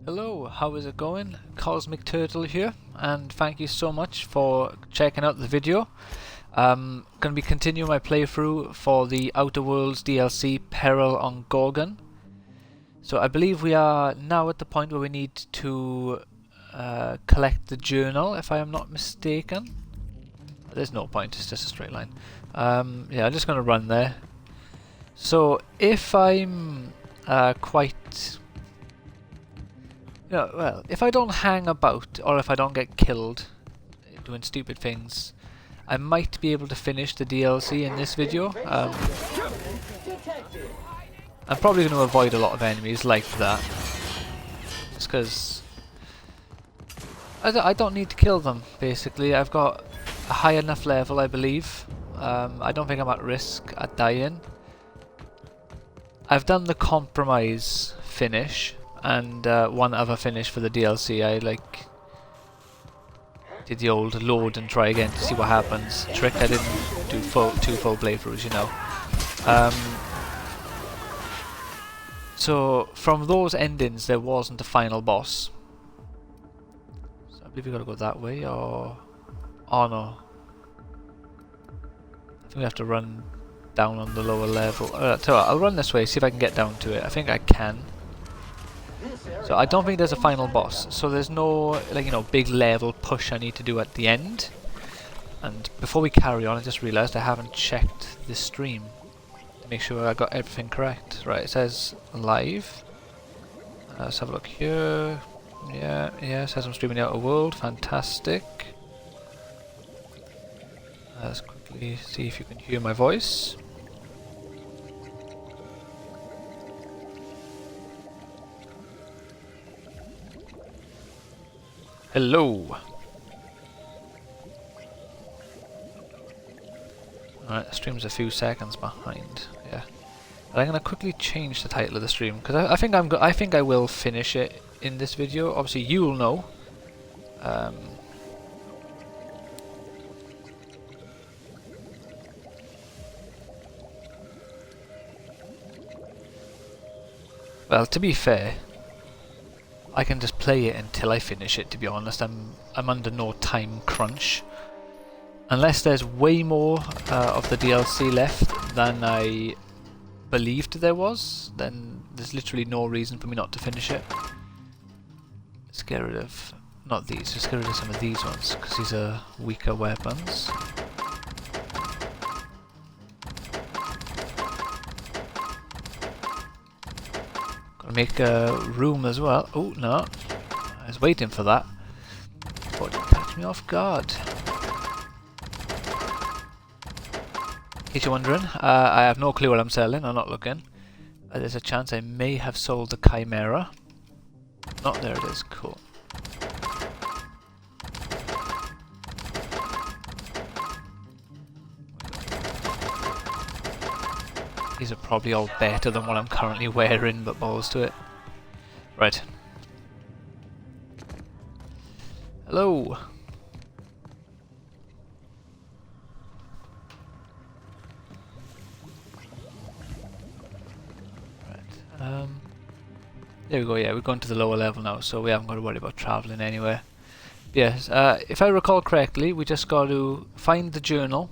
Hello, how is it going? Cosmic Turtle here, and thank you so much for checking out the video. I'm going to be continuing my playthrough for the Outer Worlds DLC Peril on Gorgon. So I believe we are now at the point where we need to collect the journal, if I am not mistaken. There's no point, it's just a straight line. Yeah, I'm just going to run there. So if I'm quite... Yeah, well, if I don't hang about, or if I don't get killed doing stupid things, I might be able to finish the DLC in this video. I'm probably going to avoid a lot of enemies like that, just because I don't need to kill them, basically. I've got a high enough level, I believe. I don't think I'm at risk at dying. I've done the compromise finish, and one other finish for the DLC. I did the old load and try again to see what happens trick. I didn't do two full playthroughs, you know. So from those endings there wasn't a final boss. So I believe we gotta go that way, or... oh no. I think we have to run down on the lower level. So I'll run this way, see if I can get down to it. I think I can. So I don't think there's a final boss, so there's no, like, you know, big level push I need to do at the end. And before we carry on, I just realised I haven't checked the stream to make sure I got everything correct. Right, it says live. Let's have a look here. Yeah, it says I'm streaming the Outer World. Fantastic. Let's quickly see if you can hear my voice. Hello! Alright, the stream's a few seconds behind, yeah. But I'm gonna quickly change the title of the stream, because I think I will finish it in this video. Obviously you'll know. Well, to be fair, I can just play it until I finish it, to be honest. I'm under no time crunch. Unless there's way more of the DLC left than I believed there was, then there's literally no reason for me not to finish it. Let's get rid of... not these, just get rid of some of these ones, because these are weaker weapons. Make a room as well. Oh no, I was waiting for that. Thought you'd catch me off guard. In case you're wondering, I have no clue what I'm selling. I'm not looking. There's a chance I may have sold the Chimera. Oh, there it is. Cool. These are probably all better than what I'm currently wearing, but balls to it. Right. Hello. Right. There we go. Yeah, we're going to the lower level now, so we haven't got to worry about traveling anywhere. Yes. If I recall correctly, we just got to find the journal,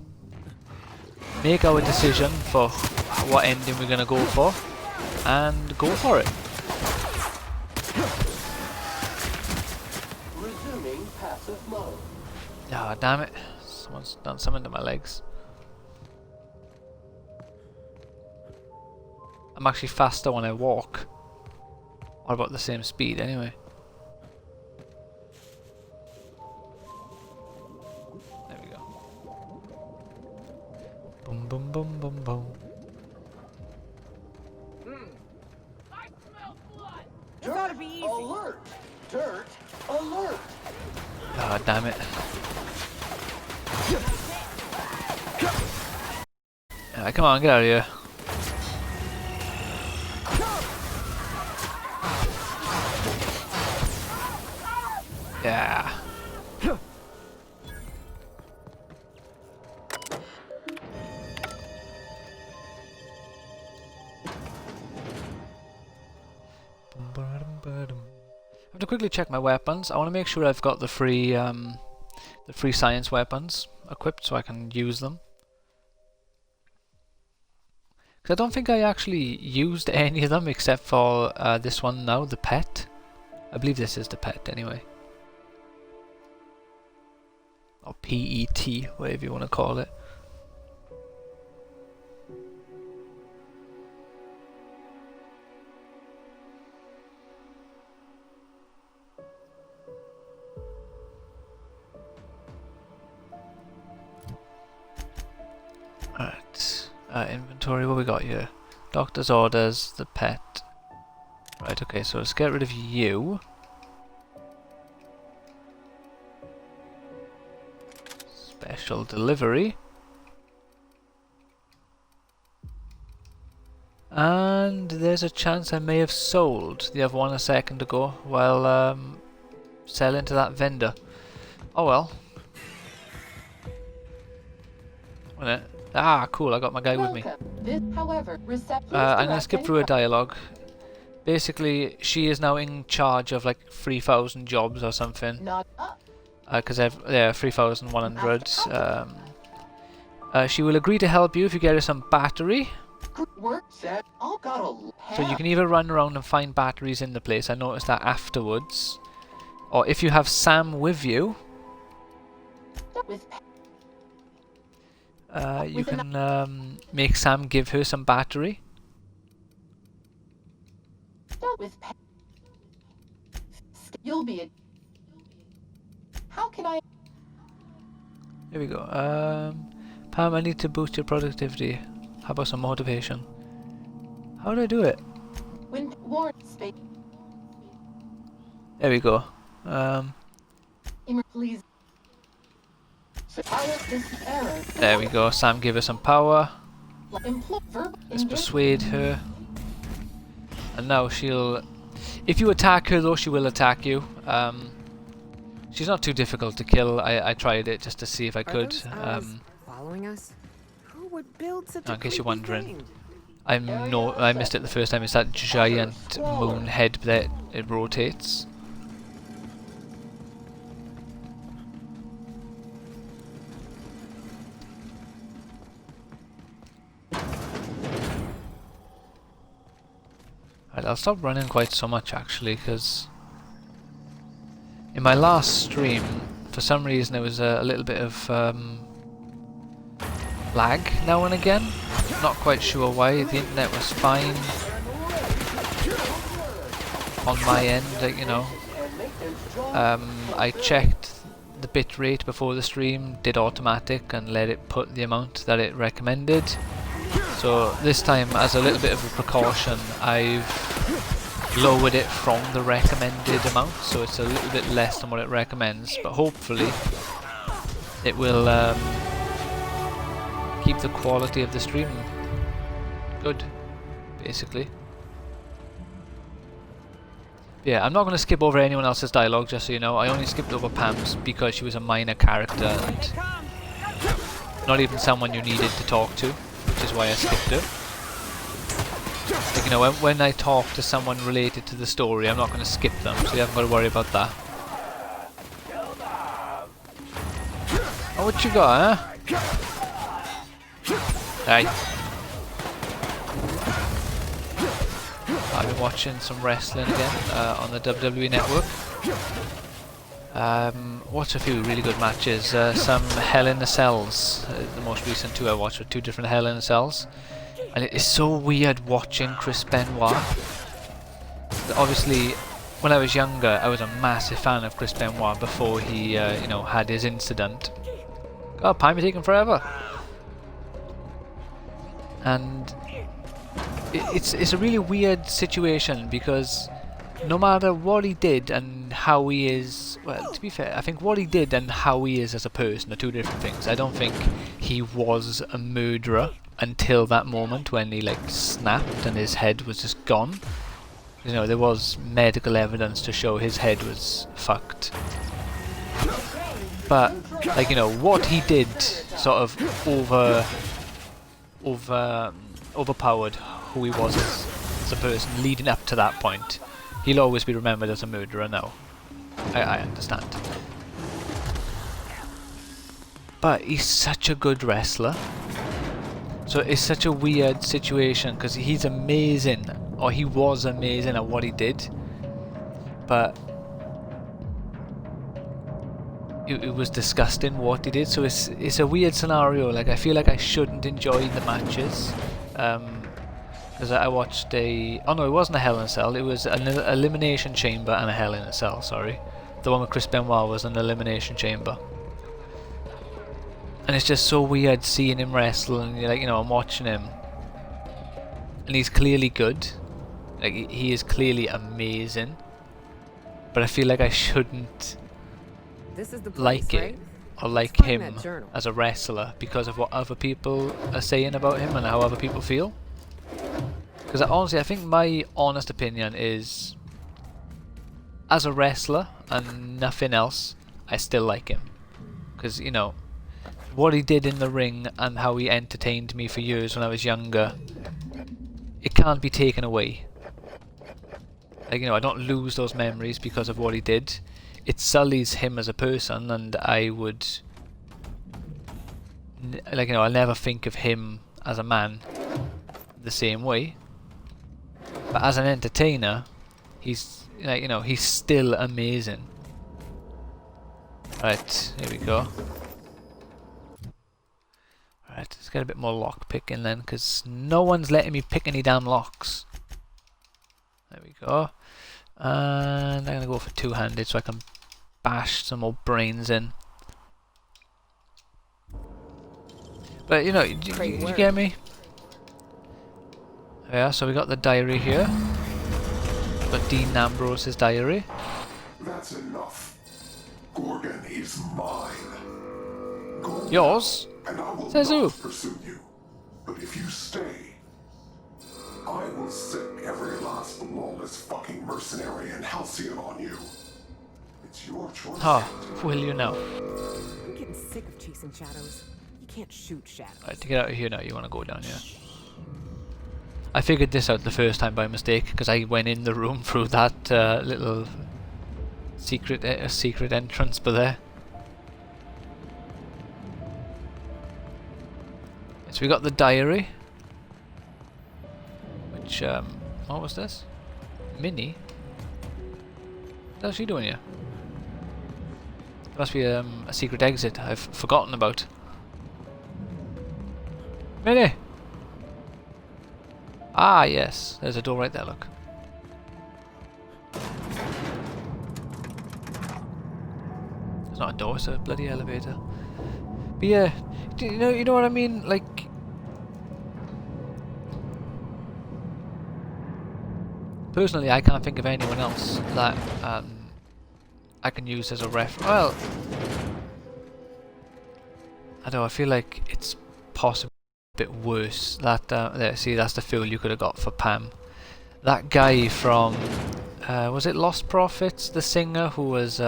make our decision for what ending we're gonna go for, and go for it. Resuming passive mode. Ah, damn it! Someone's done something to my legs. I'm actually faster when I walk, or about the same speed anyway. There we go. Boom, boom, boom, boom, boom. Dirt alert! Dirt alert! Ah, damn it. Come on, get out of here. Yeah. I have to quickly check my weapons. I want to make sure I've got the free science weapons equipped so I can use them. Because I don't think I actually used any of them except for this one now, the pet. I believe this is the pet anyway. Or PET, whatever you want to call it. Alright, inventory, what we got here? Doctor's orders, the pet. Right, okay, so let's get rid of you. Special delivery. And there's a chance I may have sold the other one a second ago while selling to that vendor. Oh well. Wait a minute. Ah, cool, I got my guy with me. This, however, I'm going to skip through her dialogue. Basically, she is now in charge of like 3,000 jobs or something. Not up. Because yeah, 3,100. She will agree to help you if you get her some battery. Work set. All got a So you can either run around and find batteries in the place. I noticed that afterwards. Or if you have Sam with you, you can make Sam give her some battery. You'll be a... How can I... Here we go. Pam, I need to boost your productivity. How about some motivation? How do I do it? When Warren space... There we go. Please. There we go. Sam gave her some power. Let's persuade her. And now she'll... If you attack her though, she will attack you. She's not too difficult to kill. I tried it just to see if I could. Following us? Who would build such in case you're wondering. thing? I missed it the first time. It's that giant moon head that it rotates. Right, I'll stop running quite so much actually, because in my last stream, for some reason there was a little bit of lag now and again. Not quite sure why. The internet was fine on my end, like, you know. I checked the bit rate before the stream, did automatic and let it put the amount that it recommended. So this time, as a little bit of a precaution, I've lowered it from the recommended amount, so it's a little bit less than what it recommends, but hopefully it will keep the quality of the stream good, basically. Yeah, I'm not going to skip over anyone else's dialogue, just so you know. I only skipped over Pam's because she was a minor character and not even someone you needed to talk to, which is why I skipped her. Like, you know, when I talk to someone related to the story, I'm not going to skip them, so you haven't got to worry about that. Oh, what you got, huh? Hey. I've been watching some wrestling again on the WWE Network. Watched a few really good matches. Some Hell in the Cells, the most recent two I watched were two different Hell in the Cells. And it is so weird watching Chris Benoit. Obviously, when I was younger, I was a massive fan of Chris Benoit before he, you know, had his incident. God, Pime is taking forever. And it's a really weird situation because no matter what he did and how he is, well, to be fair, I think what he did and how he is as a person are two different things. I don't think he was a murderer until that moment when he like snapped and his head was just gone. You know, there was medical evidence to show his head was fucked. But like, you know, what he did sort of overpowered who he was as a person leading up to that point. he'll always be remembered as a murderer now. I understand. But he's such a good wrestler. So it's such a weird situation because he's amazing, or he was amazing at what he did. But it was disgusting what he did. So it's a weird scenario. Like, I feel like I shouldn't enjoy the matches. Because I watched oh no, it wasn't a Hell in a Cell. It was an Elimination Chamber and a Hell in a Cell, sorry. The one with Chris Benoit was an Elimination Chamber. And it's just so weird seeing him wrestle, and like, you know, I'm watching him. And he's clearly good. Like, he is clearly amazing. But I feel like I shouldn't This is the place, like it, right? or like Find him that journal. as a wrestler because of what other people are saying about him and how other people feel. Because honestly, I think my honest opinion is, as a wrestler and nothing else, I still like him. Because, you know, what he did in the ring and how he entertained me for years when I was younger, it can't be taken away. Like, you know, I don't lose those memories because of what he did. It sullies him as a person, and I would, like, you know, I'll never think of him as a man the same way. But as an entertainer, he's, like, you know, he's still amazing. Right, here we go. Right, let's get a bit more lock picking then, because no one's letting me pick any damn locks. There we go. And I'm going to go for two-handed so I can bash some more brains in. But, you know, you get me? Yeah, so we got the diary here. Got Dean Ambrose's diary. That's enough. Gorgon is mine. Gorgon, Yours? and I will Says who? not pursue you. But if you stay, I will sick every last lawless fucking mercenary and halcyon on you. It's your choice. Oh, will you now? I'm getting sick of chasing shadows. You can't shoot shadows. Right, to get out of here now, you want to go down here. I figured this out the first time by mistake because I went in the room through that little secret entrance, but there. So we got the diary, which what was this? Minnie? What's she doing here? There must be a secret exit I've forgotten about. Minnie! Ah, yes. There's a door right there, look. It's not a door, it's a bloody elevator. But yeah, you know what I mean? Like, personally, I can't think of anyone else that I can use as a ref. Well, I don't know, I feel like it's possibly a bit worse. That there, see, that's the fuel you could have got for Pam. That guy from was it Lost Prophets, the singer who was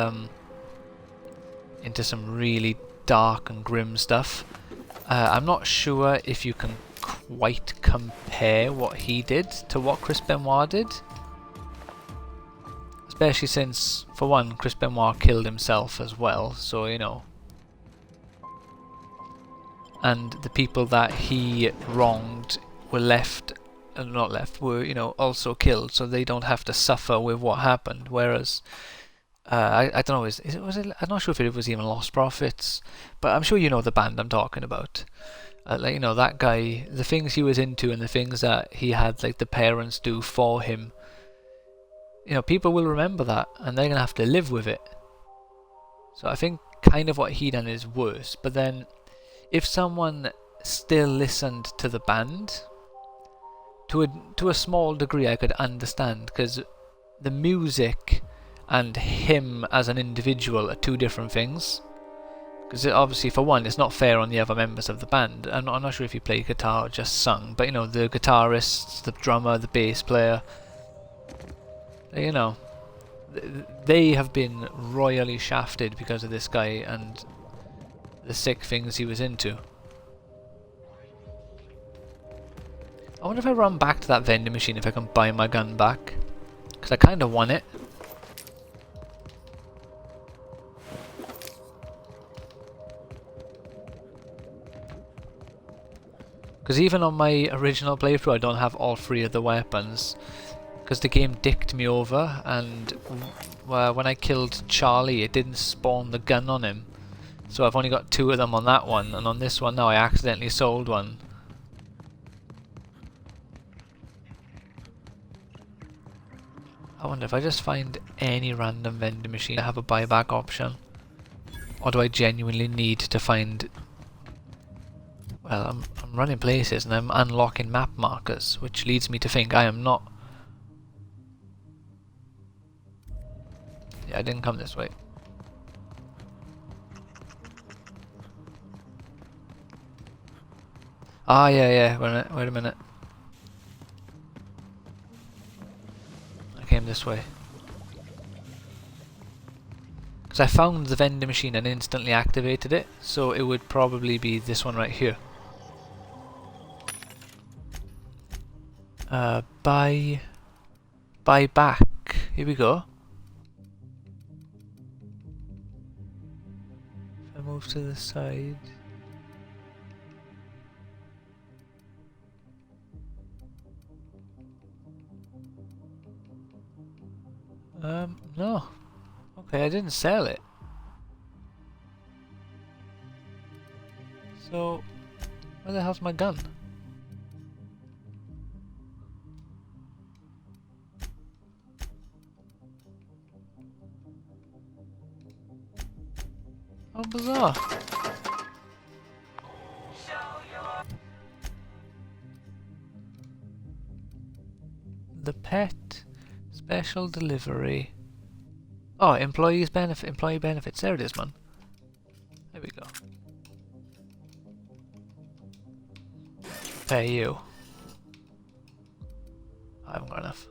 into some really dark and grim stuff. I'm not sure if you can quite compare what he did to what Chris Benoit did. Especially since, for one, Chris Benoit killed himself as well, so, you know. And the people that he wronged were were, you know, also killed, so they don't have to suffer with what happened. Whereas, I don't know, I'm not sure if it was even Lost Prophets, but I'm sure you know the band I'm talking about. Like, you know, that guy, the things he was into and the things that he had, like, the parents do for him, you know, people will remember that, and they're going to have to live with it. So I think kind of what he done is worse. But then, if someone still listened to the band, to a small degree I could understand, because the music and him as an individual are two different things. Because obviously, for one, it's not fair on the other members of the band. I'm not sure if he played guitar or just sung, but, you know, the guitarist, the drummer, the bass player, you know, they have been royally shafted because of this guy and the sick things he was into. I wonder if I run back to that vending machine, if I can buy my gun back. Because I kind of want it. Because even on my original playthrough I don't have all 3 of the weapons. Because the game dicked me over, and when I killed Charlie it didn't spawn the gun on him. So I've only got 2 of them on that one, and on this one now I accidentally sold one. I wonder if I just find any random vending machine to have a buyback option. Or do I genuinely need to find... Well, I'm running places and I'm unlocking map markers, which leads me to think I am not... Yeah, I didn't come this way. Ah, yeah, wait a minute. I came this way. Because I found the vending machine and instantly activated it, so it would probably be this one right here. Buy back. Here we go. If I move to the side. No. Okay, I didn't sell it. So, where the hell's my gun? How bizarre. The pet special delivery. Oh, employee benefits. There it is, man. There we go. Pay you. I haven't got enough.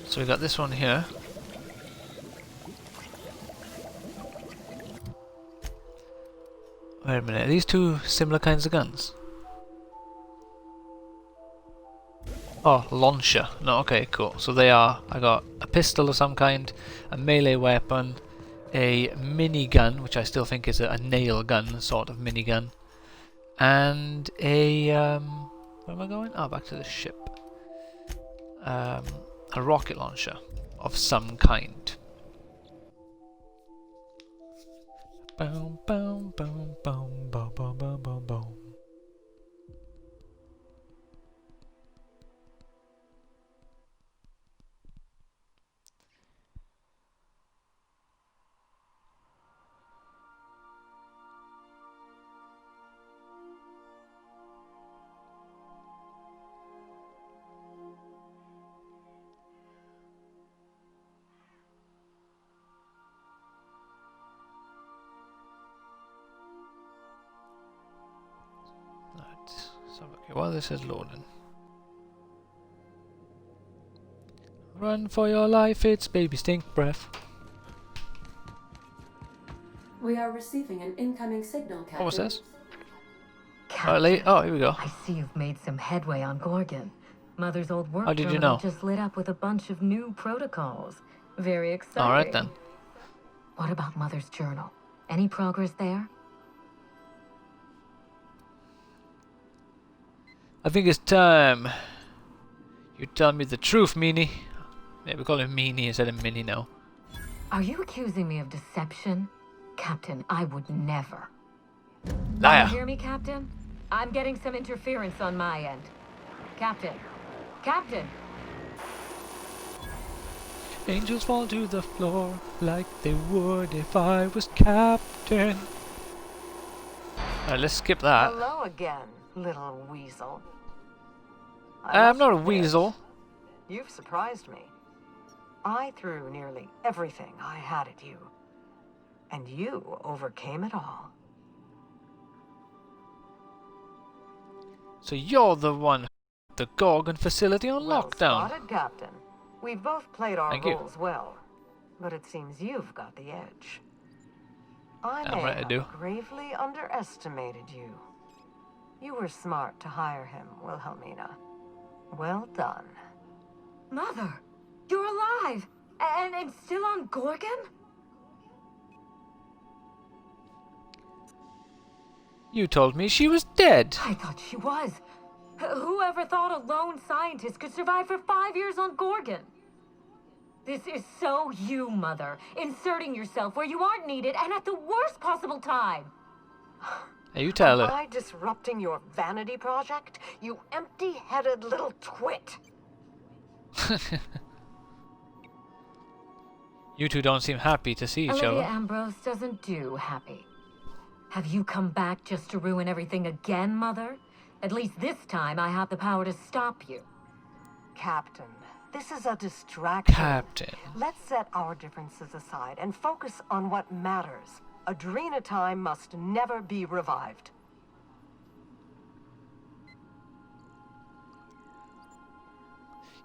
So we got this one here. Wait a minute, are these 2 similar kinds of guns? Oh, launcher. No, okay, cool. So they are, I got a pistol of some kind, a melee weapon, a minigun, which I still think is a nail gun, sort of minigun, and a, where am I going? Oh, back to the ship. A rocket launcher of some kind. Boom, boom, boom, boom, boom, boom, boom, boom, boom. So, okay, while this is loading. Run for your life, it's baby stink breath. We are receiving an incoming signal, Captain. What was this? Captain, Oh, here we go. I see you've made some headway on Gorgon. Mother's old work How did you terminal know? just lit up with a bunch of new protocols. Very exciting. Alright then. What about Mother's journal? Any progress there? I think it's time you tell me the truth, Meanie. Yeah, we call him Meanie instead of Minnie now. Are you accusing me of deception? Captain, I would never. Liar. You hear me, Captain? I'm getting some interference on my end. Captain. Captain! Angels fall to the floor like they would if I was captain. Alright, let's skip that. Hello again, little weasel. I'm not a must admit, weasel. You've surprised me. I threw nearly everything I had at you, and you overcame it all. So you're the one with the Gorgon facility on Well lockdown. spotted, Captain. We've both played our Thank you. roles well, but it seems you've got the edge. I I'm may right, I have do. gravely underestimated you. You were smart to hire him, Wilhelmina. Well done. Mother, you're alive! And still on Gorgon? You told me she was dead. I thought she was. Whoever thought a lone scientist could survive for 5 years on Gorgon? This is so you, Mother. Inserting yourself where you aren't needed and at the worst possible time. You tell Am her. I disrupting your vanity project? You empty-headed little twit. You two don't seem happy to see each Olivia other. Ambrose doesn't do happy. Have you come back just to ruin everything again, Mother? At least this time I have the power to stop you. Captain, this is a distraction. Captain. Let's set our differences aside and focus on what matters. Adrena time must never be revived.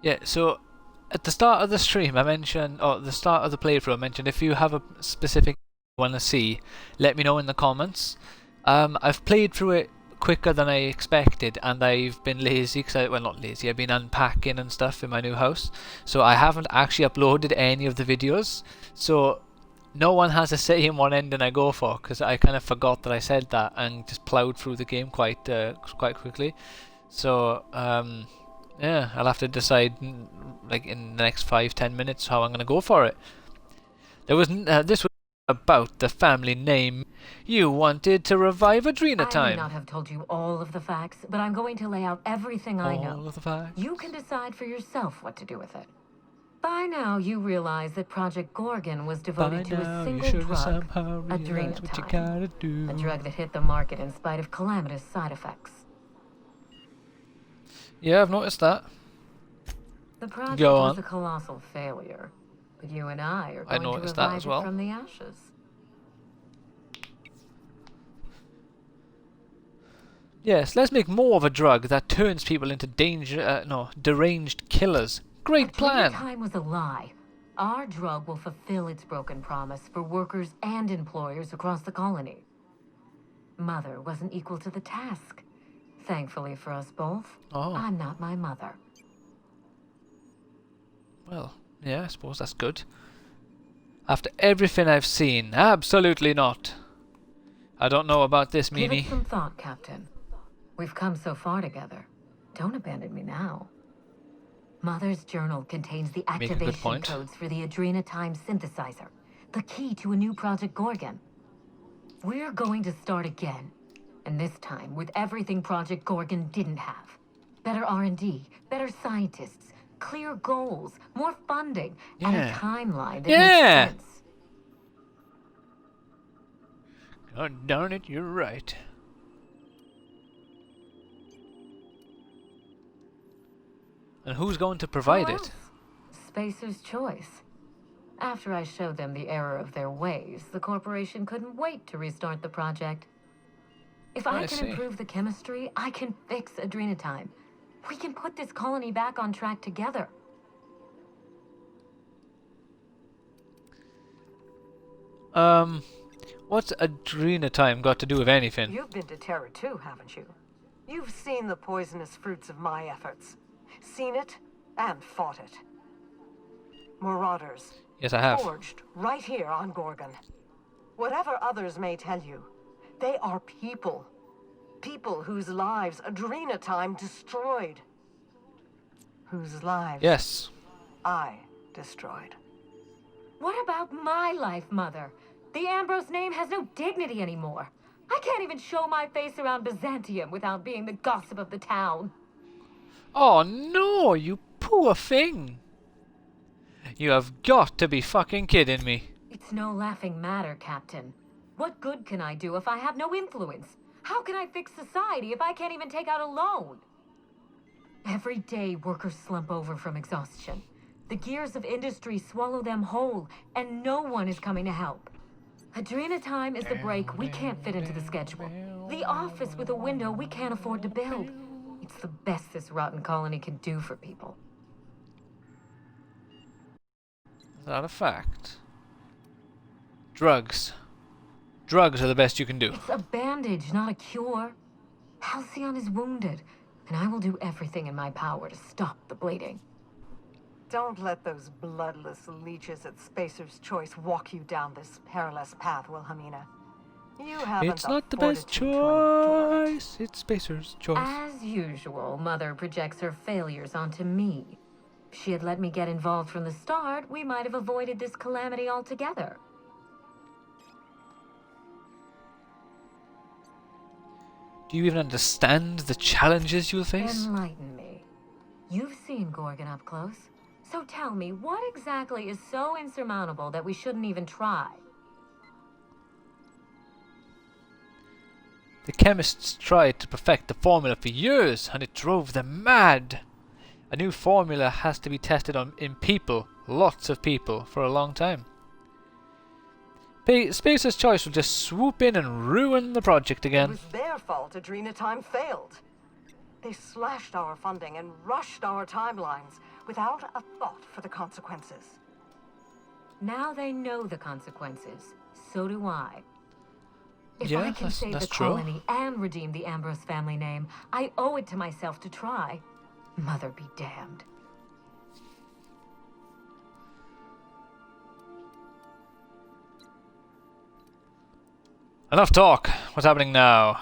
Yeah, so at the start of the stream I mentioned, or the start of the playthrough I mentioned, if you have a specific you want to see, let me know in the comments. I've played through it quicker than I expected, and I've been lazy, well, not lazy, I've been unpacking and stuff in my new house, so I haven't actually uploaded any of the videos, so no one has a say in what ending I go for, because I kind of forgot that I said that and just ploughed through the game quite quickly. So yeah, I'll have to decide like in the next 5-10 minutes how I'm going to go for it. There was this was about the family name. You wanted to revive Adrena I time. may not have told you all of the facts, but I'm going to lay out everything I know. All of the facts. You can decide for yourself what to do with it. By now, you realize that Project Gorgon was devoted to a single drug, somehow realize Adrena what you time. gotta do. A drug that hit the market in spite of calamitous side effects. Yeah, I've noticed that. The project Go was on. a colossal failure, but you and I are I going to noticed that revive as well. it from the ashes. Yes, let's make more of a drug that turns people into deranged killers. Great Adrena plan. time was a lie. Our drug will fulfill its broken promise for workers and employers across the colony. Mother wasn't equal to the task. Thankfully for us both, Oh. I'm not my mother. Well, yeah, I suppose that's good. After everything I've seen, absolutely not. I don't know about this, Give it Mimi. some thought, Captain. We've come so far together. Don't abandon me now. Mother's journal contains the Make a good activation point. codes for the Adrena time synthesizer, the key to a new Project Gorgon. We're going to start again, and this time with everything Project Gorgon didn't have. Better R&D, better scientists, clear goals, more funding, and a Yeah. timeline that Yeah. makes sense. God darn it, you're right. And who's going to provide Who it? else? Spacer's choice. After I showed them the error of their ways, the corporation couldn't wait to restart the project. If I I can see. improve the chemistry, I can fix Adrena time. We can put this colony back on track together. What's Adrena time got to do with anything? You've been to Terra too, haven't you? You've seen the poisonous fruits of my efforts. Seen it and fought it. Marauders. Yes, I have. Forged right here on Gorgon. Whatever others may tell you, they are people. People whose lives Adrena time destroyed. Whose lives Yes. I destroyed. What about my life, Mother? The Ambrose name has no dignity anymore. I can't even show my face around Byzantium without being the gossip of the town. Oh no, you poor thing. You have got to be fucking kidding me. It's no laughing matter, Captain. What good can I do if I have no influence? How can I fix society if I can't even take out a loan? Every day, workers slump over from exhaustion. The gears of industry swallow them whole, and no one is coming to help. Adrena time is the break we can't fit into the schedule. The office with a window we can't afford to build. It's the best this rotten colony can do for people. Is that a fact? Drugs. Drugs are the best you can do. It's a bandage, not a cure. Halcyon is wounded, and I will do everything in my power to stop the bleeding. Don't let those bloodless leeches at Spacer's Choice walk you down this perilous path, Wilhelmina. You haven't It's not the best fortitude to endure it. choice. It's Spacer's choice. As usual, Mother projects her failures onto me. If she had let me get involved from the start, we might have avoided this calamity altogether. Do you even understand the challenges you'll face? Enlighten me. You've seen Gorgon up close. So tell me, what exactly is so insurmountable that we shouldn't even try? The chemists tried to perfect the formula for years, and it drove them mad. A new formula has to be tested in people, lots of people, for a long time. Spacer's Choice will just swoop in and ruin the project It again. was their fault Adrena Time failed. They slashed our funding and rushed our timelines without a thought for the consequences. Now they know the consequences. So do I. If Yeah, I can save that's the true. colony and redeem the Ambrose family name, I owe it to myself to try. Mother be damned. Enough talk. What's happening now?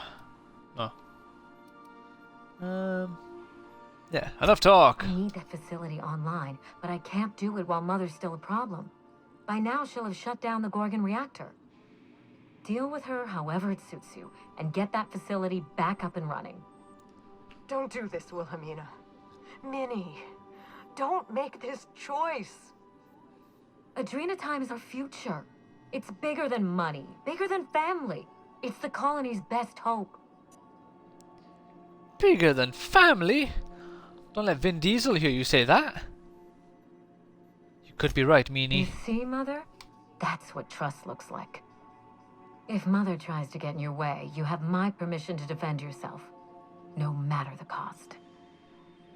Oh. Yeah, enough talk. I need that facility online, but I can't do it while Mother's still a problem. By now, she'll have shut down the Gorgon reactor. Deal with her however it suits you, and get that facility back up and running. Don't do this, Wilhelmina. Minnie, don't make this choice. Adrena Time is our future. It's bigger than money, bigger than family. It's the colony's best hope. Bigger than family? Don't let Vin Diesel hear you say that. You could be right, You Meanie. see, Mother? That's what trust looks like. If Mother tries to get in your way, you have my permission to defend yourself, no matter the cost.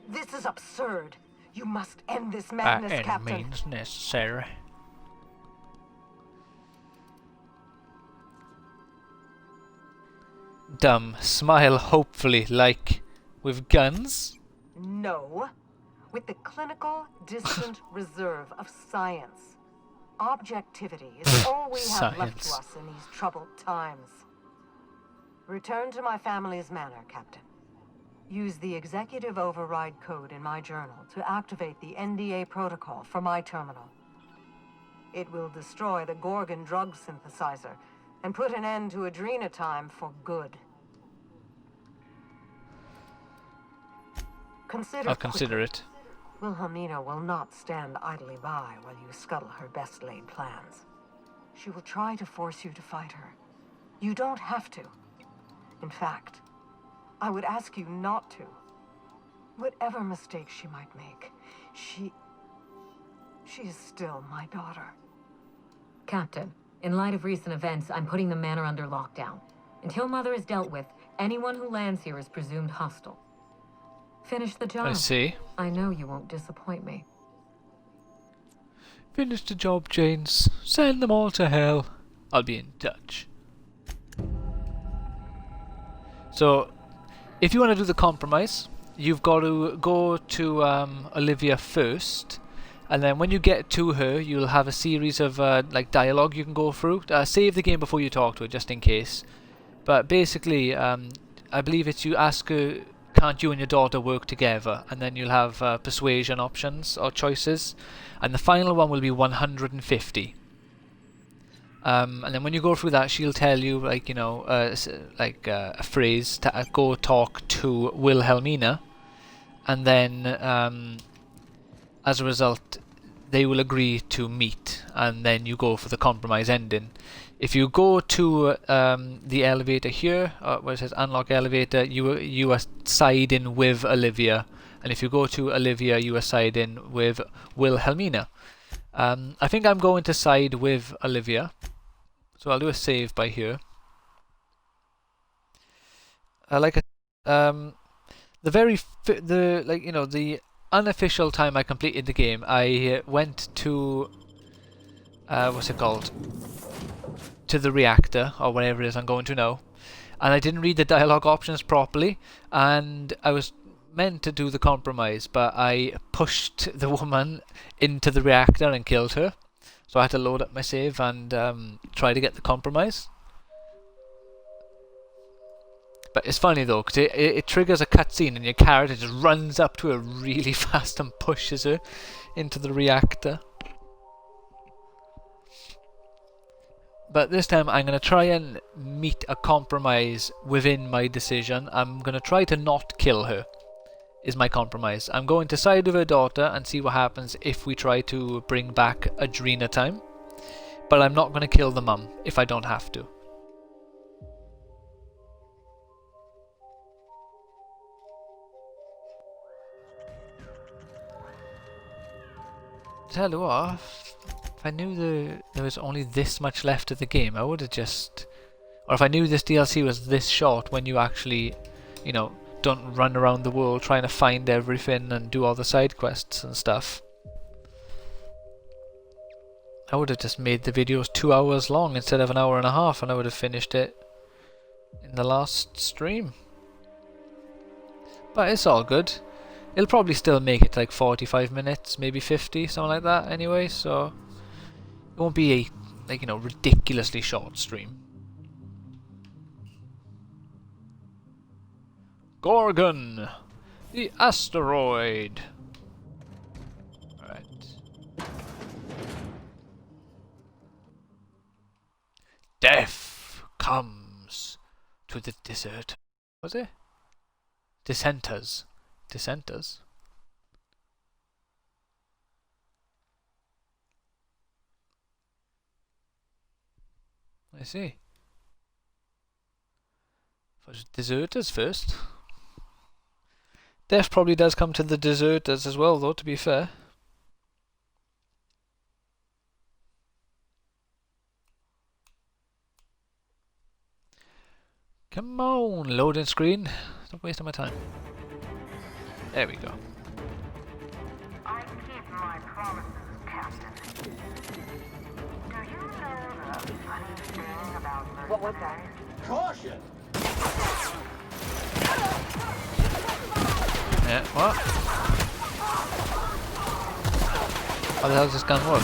This is absurd. You must end this By madness, any Captain. means necessary. Dumb. Smile hopefully, like with guns. No. With the clinical distant reserve of science. Objectivity is all we have left to Science. us in these troubled times. Return to my family's manor, Captain. Use the executive override code in my journal to activate the NDA protocol for my terminal. It will destroy the Gorgon drug synthesizer and put an end to Adrena Time for good. I'll consider it. Wilhelmina will not stand idly by while you scuttle her best-laid plans. She will try to force you to fight her. You don't have to. In fact, I would ask you not to. Whatever mistakes she might make, she is still my daughter. Captain, in light of recent events, I'm putting the manor under lockdown. Until Mother is dealt with, anyone who lands here is presumed hostile. Finish the job. I see. I know you won't disappoint me. Finish the job, Janes. Send them all to hell. I'll be in touch. So, if you want to do the compromise, you've got to go to Olivia first, and then when you get to her, you'll have a series of like dialogue you can go through. Save the game before you talk to her, just in case. But basically, I believe it's you ask her, can't you and your daughter work together? And then you'll have persuasion options or choices, and the final one will be 150. And then when you go through that, she'll tell you, like, you know, a phrase to go talk to Wilhelmina, and then as a result, they will agree to meet, and then you go for the compromise ending. If you go to the elevator here, where it says unlock elevator, you are siding with Olivia, and if you go to Olivia, you are siding with Wilhelmina. I think I'm going to side with Olivia, so I'll do a save by here. The unofficial time I completed the game, I went to what's it called? To the reactor, or whatever it is I'm going to now, and I didn't read the dialogue options properly, and I was meant to do the compromise, but I pushed the woman into the reactor and killed her. So I had to load up my save and try to get the compromise. But it's funny though, because it triggers a cutscene and your character just runs up to her really fast and pushes her into the reactor. But this time I'm going to try and meet a compromise within my decision. I'm going to try to not kill her, is my compromise. I'm going to side with her daughter and see what happens if we try to bring back Adrena time. But I'm not going to kill the mum if I don't have to. Tell you what, if I knew there was only this much left of the game, I would have just... Or if I knew this DLC was this short when you actually, you know, don't run around the world trying to find everything and do all the side quests and stuff. I would have just made the videos 2 hours long instead of an hour and a half, and I would have finished it in the last stream. But it's all good. It'll probably still make it like 45 minutes, maybe 50, something like that anyway, so it won't be a, like, you know, ridiculously short stream. Gorgon, the asteroid. Alright. Death comes to the desert. Was it? Dissenters. Dissenters? I see. For deserters first. Death probably does come to the deserters as well, though, to be fair. Come on, loading screen. Stop wasting my time. There we go. I keep my promises, Captain. Do you know the funny thing about mercenaries? What was that? Caution! Yeah, what? How the hell does this gun work?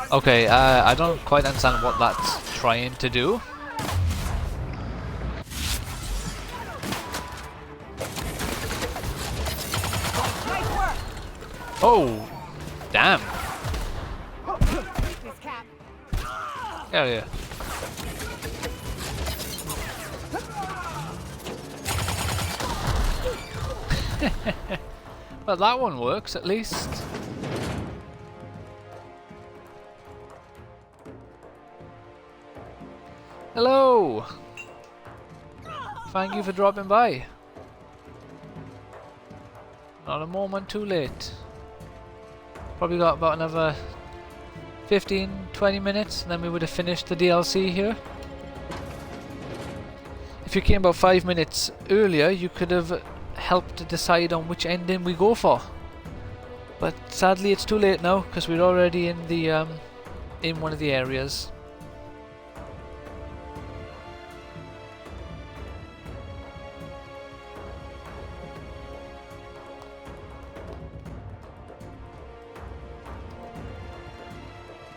Okay, I don't quite understand what that's trying to do. Oh, damn. Get out of here. Well, that one works at least. Hello! Thank you for dropping by. Not a moment too late. Probably got about another 15-20 minutes and then we would have finished the DLC here. If you came about 5 minutes earlier, you could have helped decide on which ending we go for. But sadly it's too late now because we're already in the in one of the areas.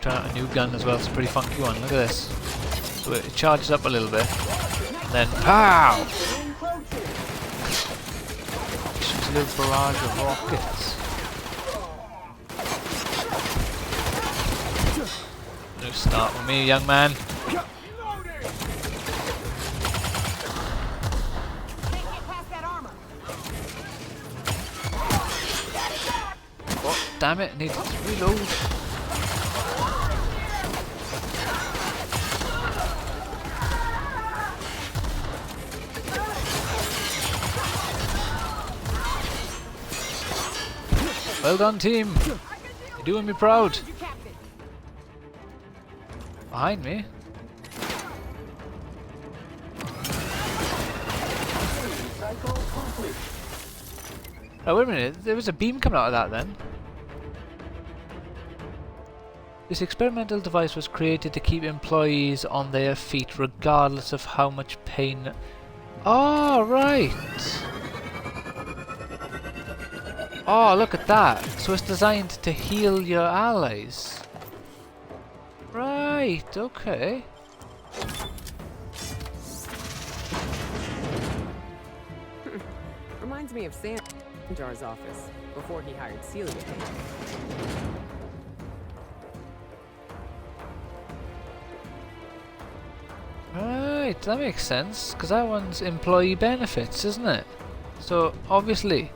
Trying out a new gun as well, it's a pretty funky one, look at this. So it charges up a little bit, and then POW! Shoots a little barrage of rockets. No start with me, young man. Oh, damn it, I need to reload. Well done, team. You're doing me proud. Behind me. Oh, wait a minute. There was a beam coming out of that then. This experimental device was created to keep employees on their feet regardless of how much pain... Oh, right! Oh, look at that! So it's designed to heal your allies. Right, okay. Reminds me of Sanjar's office before he hired Celia. Right, that makes sense, because that one's employee benefits, isn't it? So, obviously...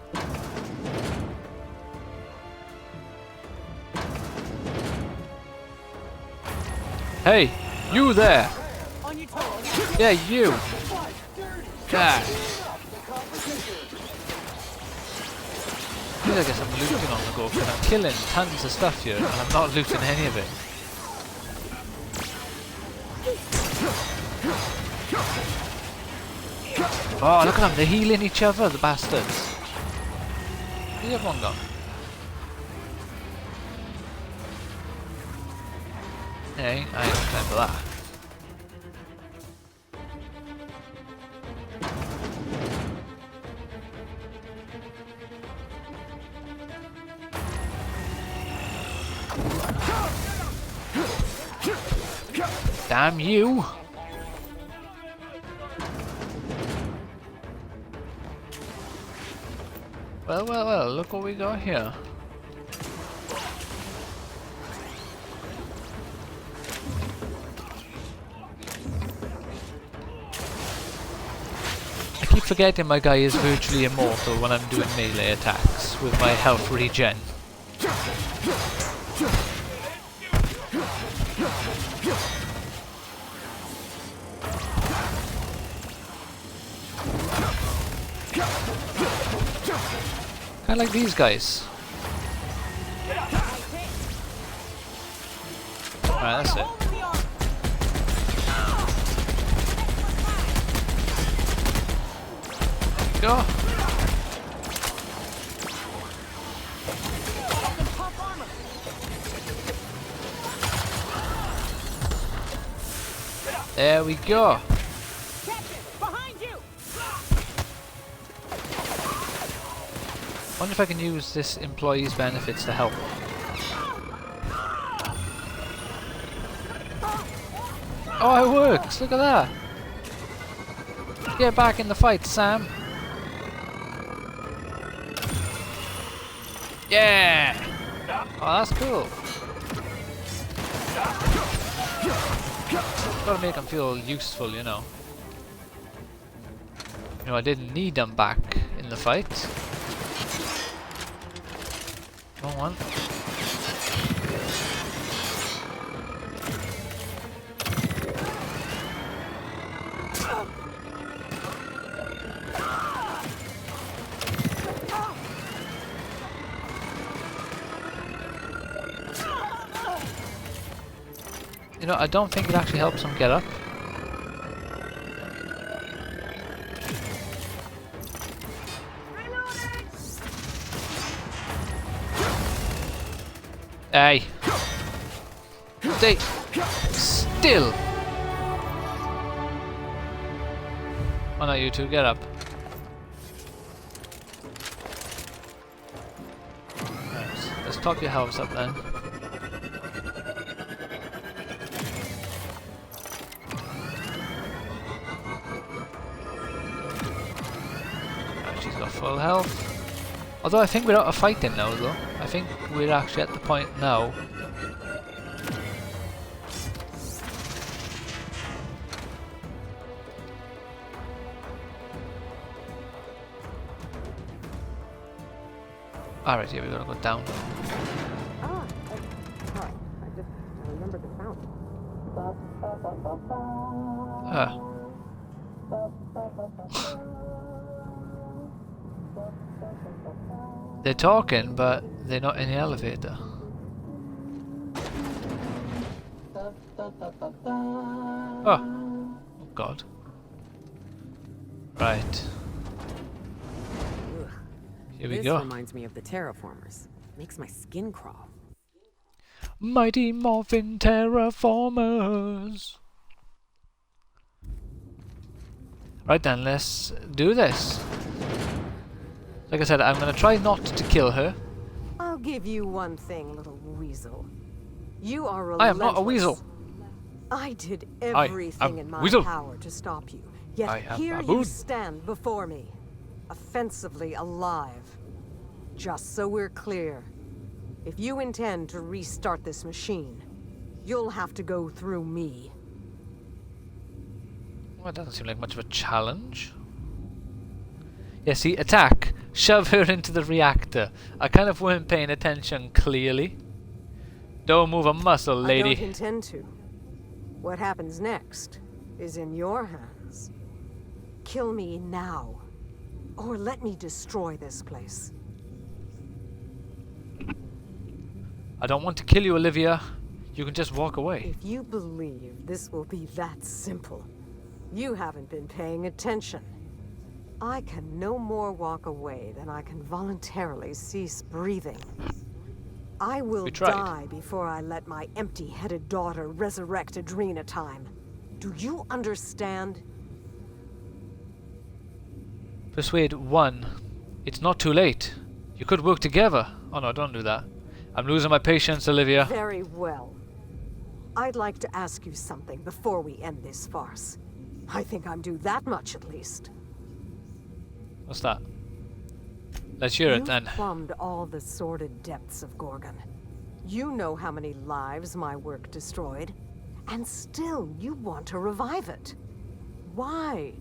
Hey, you there! Yeah, you! God! I guess I'm looting on the go, because I'm killing tons of stuff here, and I'm not looting any of it. Oh, look at them, they're healing each other, the bastards. Where's everyone gone? Yeah, I ain't got time for that. Damn you! Well, well, well, look what we got here. I keep forgetting my guy is virtually immortal when I'm doing melee attacks with my health regen. I like these guys. Alright, that's it. Go! There we go! I wonder if I can use this employee's benefits to help. Oh, it works! Look at that! Get back in the fight, Sam! Yeah! Oh, that's cool! Gotta make them feel useful, you know. You know, I didn't need them back in the fight. Wrong one. You know, I don't think it actually helps him get up. Hey! Stay still! Why not you two? Get up. Right, let's top your health up then. Right, she's got full health. Although I think we're out of fighting now though. I think we're actually at the point now. Alright, here we gotta go down. Ah, sorry. I remembered the sound. They're talking, but they're not in the elevator. Oh God. Right. Here we This go. reminds me of the terraformers. Makes my skin crawl. Mighty Morphin Terraformers. Right then, let's do this. Like I said, I'm gonna try not to kill her. I'll give you one thing, little weasel. You are I relentless. am not a weasel. I did I everything am in my weasel. power to stop you. I Yet am here baboon. you stand before me, offensively alive. Just so we're clear, if you intend to restart this machine, you'll have to go through me. Well, that doesn't seem like much of a challenge. Yeah, see, attack. Shove her into the reactor. I kind of weren't paying attention, clearly. Don't move a muscle, I lady. don't intend to. What happens next is in your hands. Kill me now, or let me destroy this place. I don't want to kill you, Olivia. You can just walk away. If you believe this will be that simple, you haven't been paying attention. I can no more walk away than I can voluntarily cease breathing. I will We tried. die before I let my empty-headed daughter resurrect Adrena time. Do you understand? Persuade 1. It's not too late. You could work together. Oh no, don't do that. I'm losing my patience, Olivia. Very well. I'd like to ask you something before we end this farce. I think I'm due that much at least. What's that? Let's hear it You've then. plumbed all the sordid depths of Gorgon. You know how many lives my work destroyed, and still you want to revive it. Why?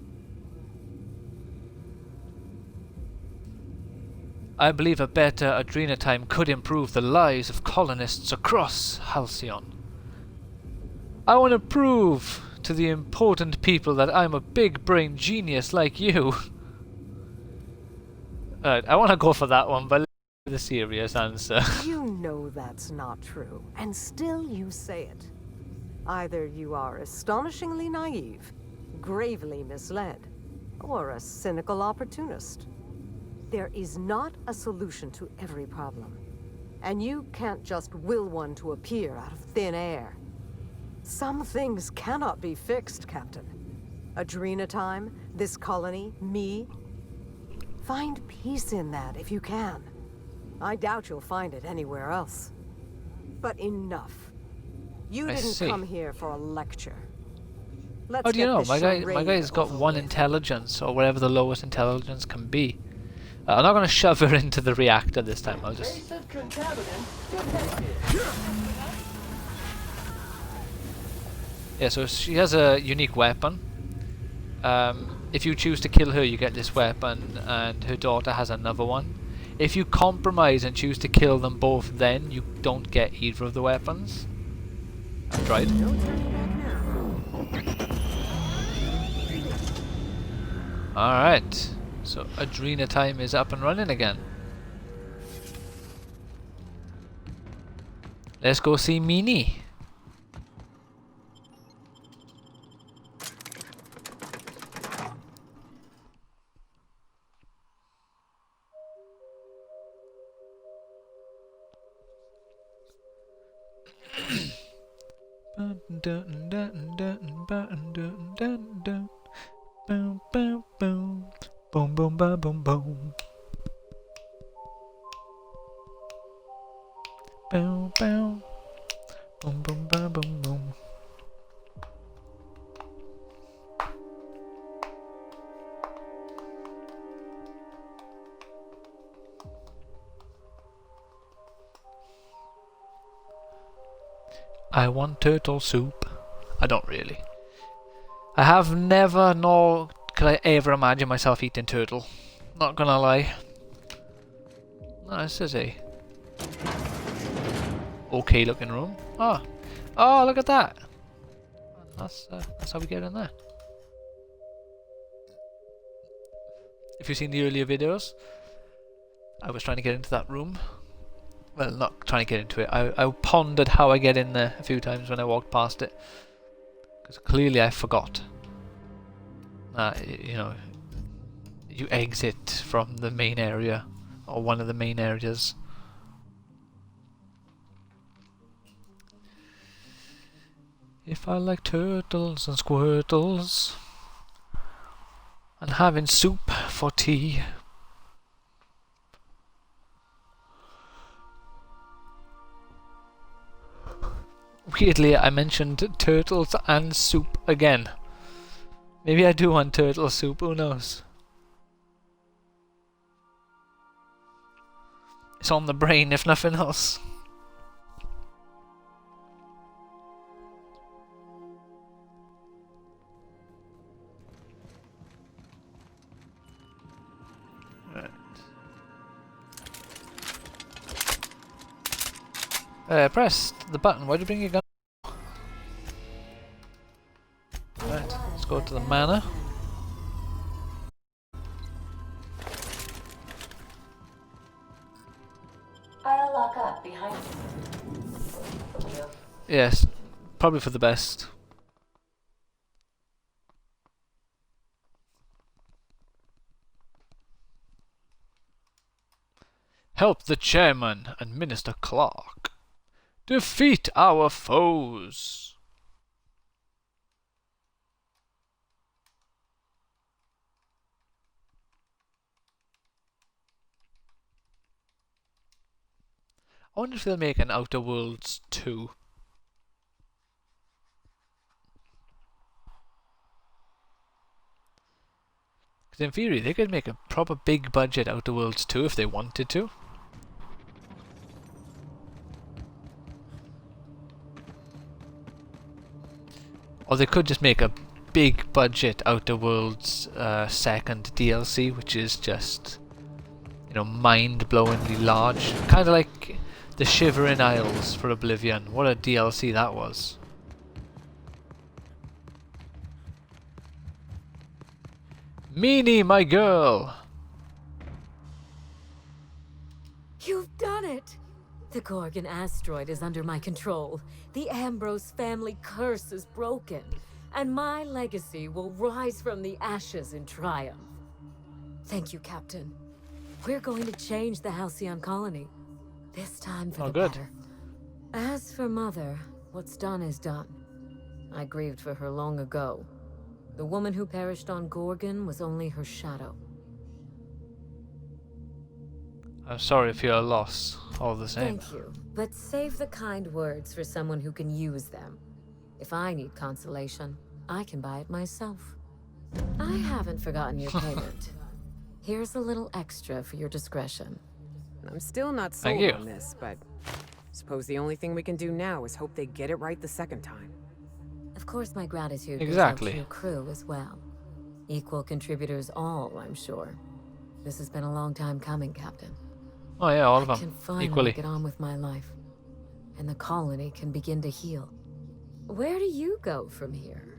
I believe a better Adrena time could improve the lives of colonists across Halcyon. I want to prove to the important people that I'm a big brain genius like you. Alright, I want to go for that one, but let's do the serious answer. You know that's not true, and still you say it. Either you are astonishingly naive, gravely misled, or a cynical opportunist. There is not a solution to every problem, and you can't just will one to appear out of thin air. Some things cannot be fixed, Captain. Adrena time, this colony, me. Find peace in that if you can. I doubt you'll find it anywhere else. But enough. You I didn't see. come here for a lecture. Let's How do you get know? this My charade guy's got over 1 with. intelligence, or whatever the lowest intelligence can be. I'm not going to shove her into the reactor this time. I'll just... Yeah, so she has a unique weapon. If you choose to kill her, you get this weapon, and her daughter has another one. If you compromise and choose to kill them both, then you don't get either of the weapons. I've tried. No turning back now. Alright, so Adrena time is up and running again. Let's go see Meanie. Boom, boom, boom, boom, boom, boom, boom, boom. Boom, boom, boom, boom, boom, boom, boom. I want turtle soup. I don't really. I have never, nor could I ever imagine myself eating turtle. Not gonna lie. No, this is a okay looking room. Oh, oh, look at that. That's how we get in there. If you've seen the earlier videos, I was trying to get into that room. Well, not trying to get into it. I pondered how I get in there a few times when I walked past it. Because clearly I forgot. You know, you exit from the main area or one of the main areas. If I like turtles and squirtles and having soup for tea. Weirdly, I mentioned turtles and soup again. Maybe I do want turtle soup, who knows? It's on the brain if nothing else. Press the button. Why'd you bring your gun? Right, let's go to the manor. I'll lock up behind you. Yes, probably for the best. Help the chairman and Minister Clark. Defeat our foes. I wonder if they'll make an Outer Worlds 2. Because in theory, they could make a proper big budget Outer Worlds 2 if they wanted to. Or they could just make a big budget Outer Worlds second DLC, which is just, you know, mind-blowingly large. Kind of like the Shivering Isles for Oblivion. What a DLC that was. Meanie, my girl! You've done it! The Gorgon asteroid is under my control. The Ambrose family curse is broken, and my legacy will rise from the ashes in triumph. Thank you, Captain. We're going to change the Halcyon colony. This time for the better. As for Mother, what's done is done. I grieved for her long ago. The woman who perished on Gorgon was only her shadow. I'm sorry for your loss, all the same. Thank you, but save the kind words for someone who can use them. If I need consolation, I can buy it myself. I haven't forgotten your payment. Here's a little extra for your discretion. I'm still not Thank sold you. on this, but suppose the only thing we can do now is hope they get it right the second time. Of course, my gratitude Exactly. goes out to your crew as well. Equal contributors all, I'm sure. This has been a long time coming, Captain. Oh yeah, all of I them, can finally equally. get on with my life, and the colony can begin to heal. Where do you go from here?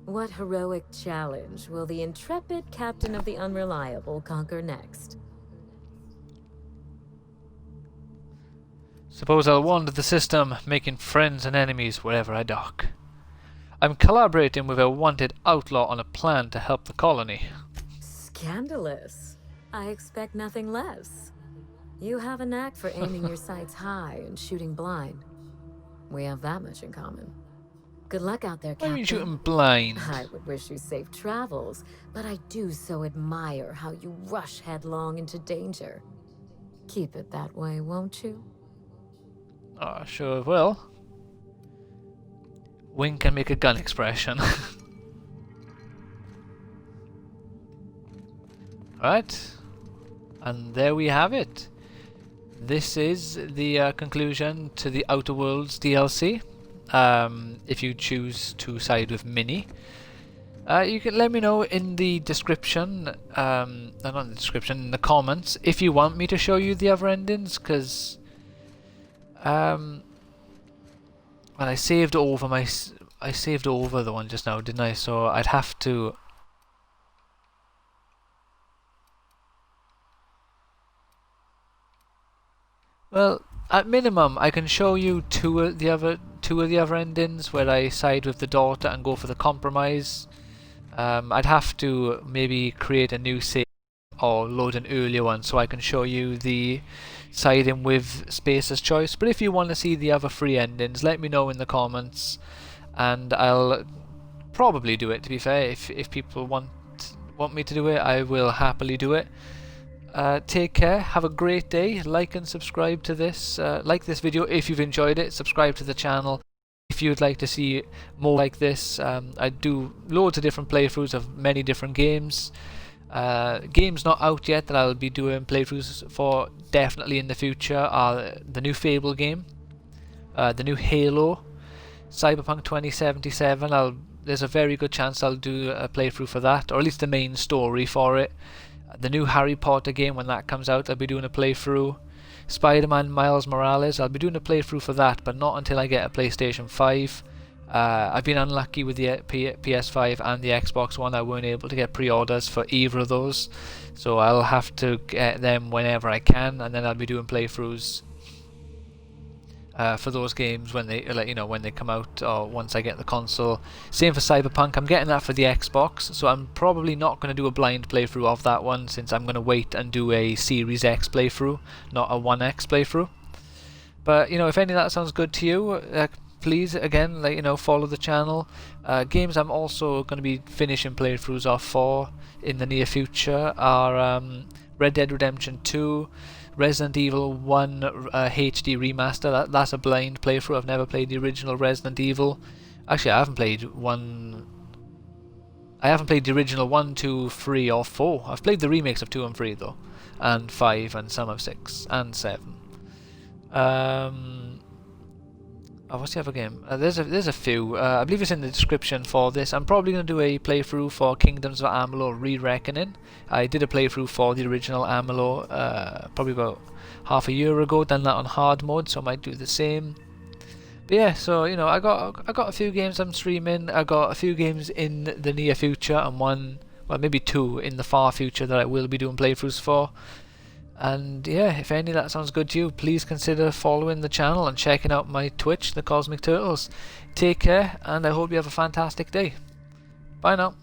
What heroic challenge will the intrepid Captain of the Unreliable conquer next? Suppose I'll wander the system, making friends and enemies wherever I dock. I'm collaborating with a wanted outlaw on a plan to help the colony. Scandalous. I expect nothing less. You have a knack for aiming your sights high and shooting blind. We have that much in common. Good luck out there, Why are Captain. you shooting blind? I would wish you safe travels, but I do so admire how you rush headlong into danger. Keep it that way, won't you? Oh, sure will. Wink and make a gun expression. Alright. And there we have it. This is the conclusion to the Outer Worlds DLC. If you choose to side with Minnie. You can let me know in the description, not in the description, in the comments, if you want me to show you the other endings, because well, I saved over the one just now, didn't I? So I'd have to. Well, at minimum, I can show you two of the other endings where I side with the daughter and go for the compromise. I'd have to maybe create a new save or load an earlier one so I can show you the siding with Spacer's Choice. But if you want to see the other 3 endings, let me know in the comments, and I'll probably do it. To be fair, if people want me to do it, I will happily do it. Take care, have a great day, like and subscribe to this, like this video if you've enjoyed it, subscribe to the channel if you'd like to see more like this. I do loads of different playthroughs of many different games. Games not out yet that I'll be doing playthroughs for definitely in the future are the new Fable game, the new Halo, Cyberpunk 2077. There's a very good chance I'll do a playthrough for that, or at least the main story for it. The new Harry Potter game, when that comes out, I'll be doing a playthrough. Spider-Man Miles Morales, I'll be doing a playthrough for that, but not until I get a PlayStation 5. I've been unlucky with the PS5 and the Xbox One. I weren't able to get pre-orders for either of those, so I'll have to get them whenever I can, and then I'll be doing playthroughs for those games when they, when they come out, or once I get the console. Same for Cyberpunk. I'm getting that for the Xbox, so I'm probably not going to do a blind playthrough of that one, since I'm going to wait and do a Series X playthrough, not a 1X playthrough. But if any of that sounds good to you, please again, follow the channel. Games I'm also going to be finishing playthroughs off for in the near future are Red Dead Redemption 2, Resident Evil 1 HD remaster. That's a blind playthrough. I've never played the original Resident Evil. Actually, I haven't played the original 1, 2, 3 or 4. I've played the remakes of 2 and 3 though, and 5 and some of 6 and 7. What's the other game? There's a few. I believe it's in the description for this. I'm probably going to do a playthrough for Kingdoms of Amalur Re-Reckoning. I did a playthrough for the original Amalur probably about half a year ago. Done that on hard mode, so I might do the same. But yeah, so I got a few games I'm streaming. I got a few games in the near future, and one, well, maybe 2 in the far future that I will be doing playthroughs for. And yeah, if any of that sounds good to you, please consider following the channel and checking out my Twitch, The Cosmic Turtles. Take care, and I hope you have a fantastic day. Bye now.